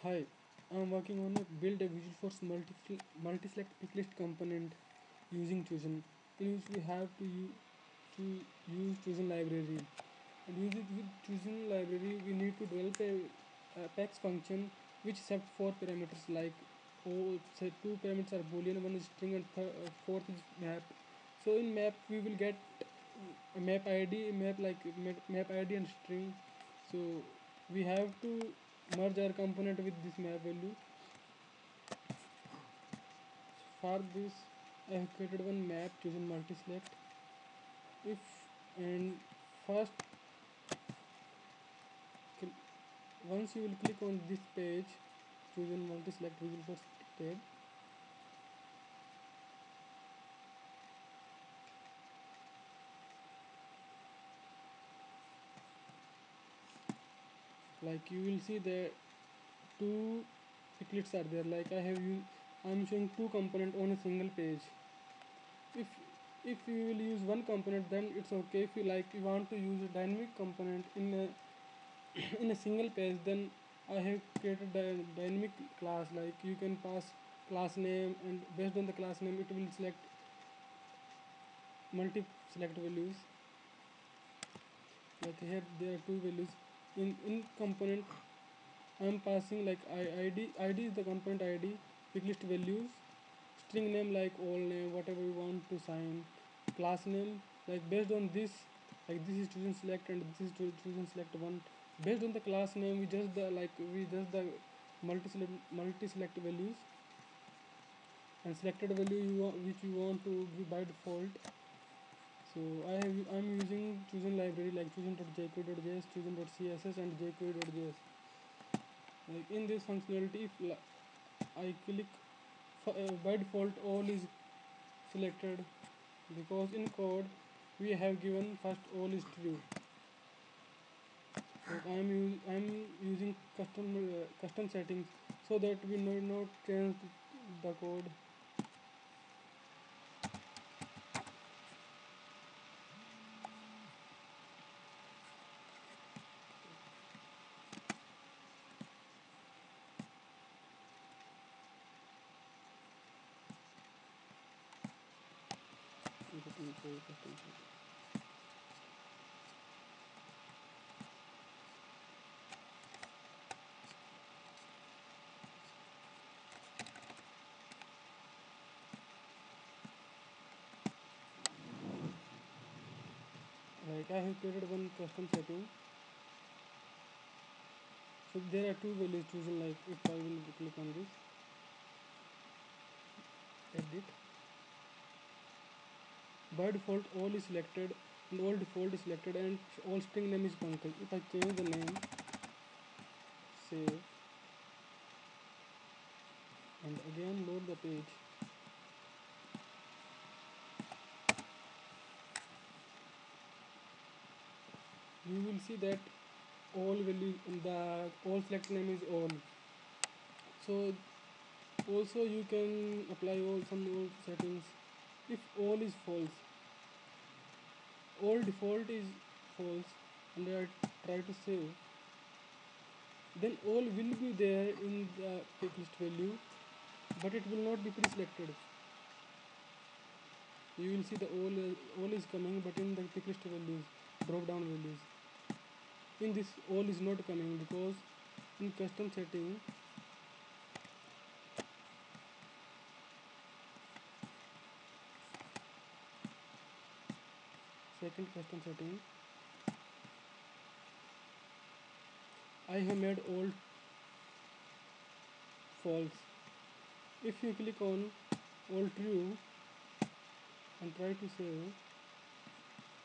Hi, I'm working on a build a Visualforce multi-select picklist component using Chosen, in which we have to use Chosen library. And using with Chosen library, we need to develop a Apex function which accepts four parameters like say two parameters are boolean, one is string, and fourth is map. So in map we will get a map ID, map ID and string. So we have to merge our component with this map value. For this I have created one map chosen multi-select. If and first once you will click on this page chosen multi-select Visualforce tab, like you will see that two picklets are there. Like I'm showing two component on a single page. If you will use one component, then it's okay. If you want to use a dynamic component in a in a single page, then I have created a dynamic class. Like you can pass class name, and based on the class name it will select multi select values. Like here there are two values in component. I'm passing like id is the component id, picklist values, string name like all name, whatever you want to sign, class name. Like based on this, like this is chosen select and this is chosen select one. Based on the class name we just the multi select values, and selected value which you want to give by default. So I'm using chosen library like chosen.jquery.js, chosen.css, and jquery.js. Like in this functionality, if I click by default all is selected, because in code we have given first all is true. Like I'm using custom settings so that we need not change the code. Custom settings. Like I have created one custom setting. So there are two values chosen. Like if I will click on this edit, by default all is selected and all default is selected and all string name is Pankaj. If I change the name, save, and again load the page, you will see that all value the all select name is all. So also you can apply all settings. If all is false, all default is false, and I try to save, then all will be there in the picklist value, but it will not be pre-selected. You will see the all is coming, but in the picklist values, drop down values, in this all is not coming, because in custom setting, second custom setting, I have made all false. If you click on all true and try to save,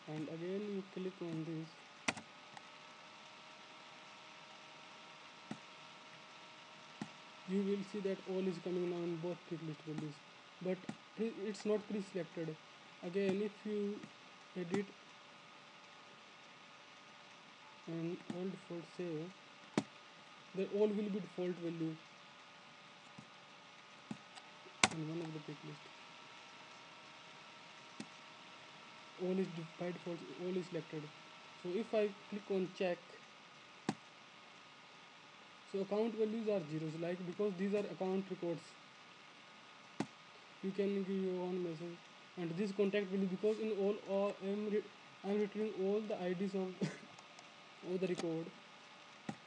and again you click on this, you will see that all is coming now in both picklist values, but it's not pre-selected. Again, if you edit and all default save, they all will be default value in one of the picklist. All is by default all is selected. So if I click on check, So account values are zeros, like because these are account records. You can give your own message, and this contact value because in all I'm returning all the IDs of all the record.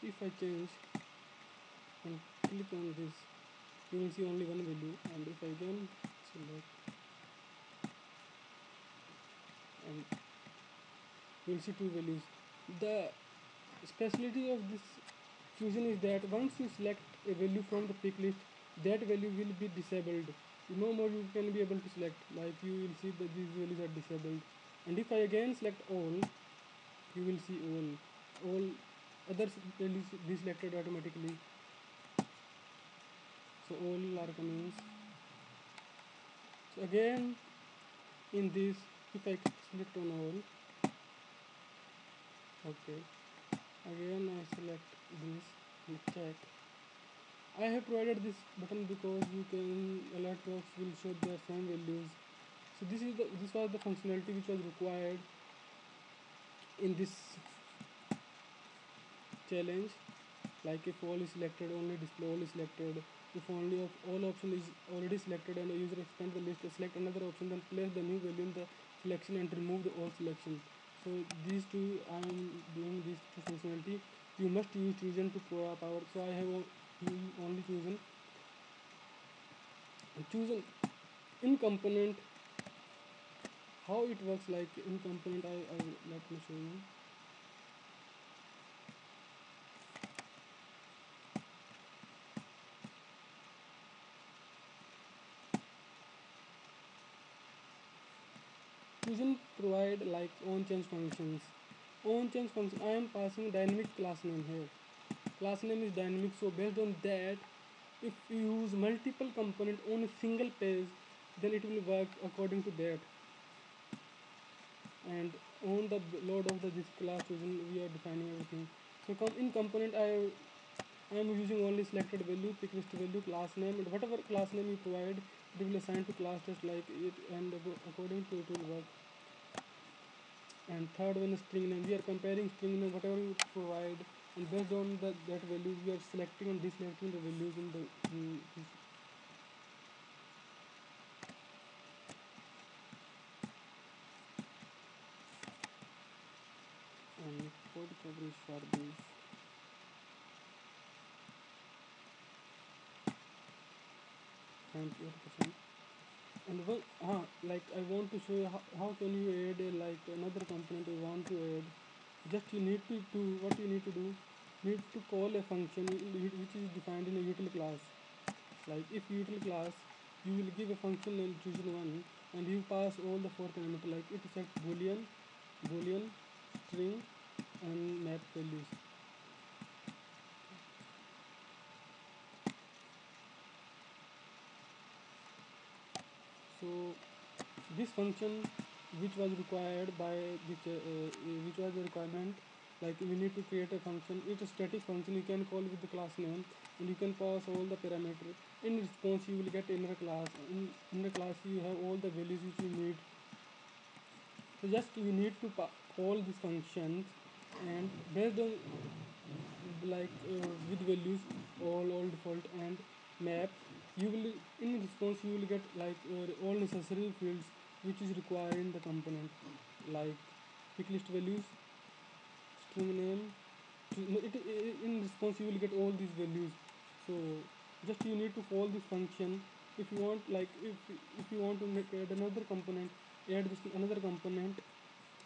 If I change and click on this, you will see only one value, and if I again select, and you will see two values. The specialty of this fusion is that once you select a value from the pick list, that value will be disabled. No more you can be able to select, like you will see that these values are disabled. And if I again select all, you will see all other values be selected automatically. So all are coming. So again in this, if I select on all, okay, again I select this and check. I have provided this button because you can alert box will show their same values. So this was the functionality which was required in this challenge. Like if all is selected, only display all is selected. If only of all option is already selected and a user expand the list, select another option, then place the new value in the selection and remove the all selection. So these two I am doing this functionality. You must use chosen to power. So I have only chosen in component. How it works, like in component, I let me show you. Fusion provide like on change functions. On change function, I am passing dynamic class name here. Class name is dynamic, so based on that, if you use multiple component on a single page, then it will work according to that. And on the load of this class fusion, we are defining everything. So in component, I am using only selected value, pick list value, class name, and whatever class name you provide, it will assign to class just like it, and according to it will work. And third one is string name. We are comparing string name, whatever you provide, and based on that value, we are selecting and deselecting the values in this. And code coverage for this. And 8%. And like I want to show you how can you add like another component you want to add. Just you need to do what you need to do. Need to call a function which is defined in a util class. Like if util class, you will give a function and choose one, and you pass all the four parameters like it accepts boolean, string, and map values. So this function which was required by which was the requirement, like we need to create a function. It's a static function, you can call with the class name, and you can pass all the parameters. In response you will get inner class. In the class you have all the values which you need. So just you need to call these functions, and based on like with values all default and map, you will in response you will get like all necessary fields which is required in the component, like pick list values, string name. In response you will get all these values. So just you need to call this function. If you want, like if you want to add another component, add this another component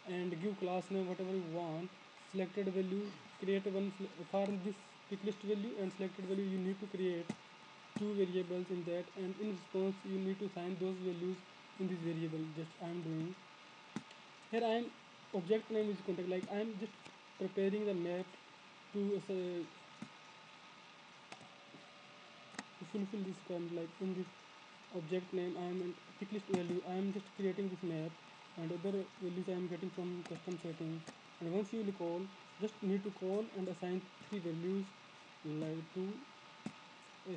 and give class name whatever you want. Selected value, create one for this pick list value and selected value, you need to create two variables in that, and in response you need to assign those values in this variable. Just I am doing here. I am object name is contact, like I am just preparing the map to fulfill this requirement. Like in this object name I am in pick list value, I am just creating this map, and other values I am getting from custom setting. And once you will call, just need to call and assign three values like to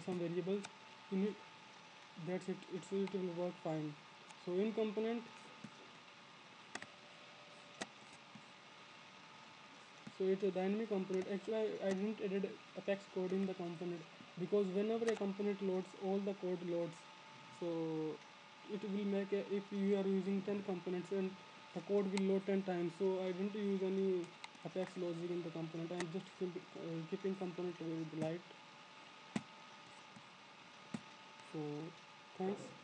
some variables. You need, that's it. It will work fine. So in component, So it's a dynamic component. Actually, I didn't edit Apex code in the component because whenever a component loads, all the code loads. So it will make a, if you are using 10 components and the code will load 10 times. So I didn't use any Apex logic in the component. I'm just keeping component with light. So thanks.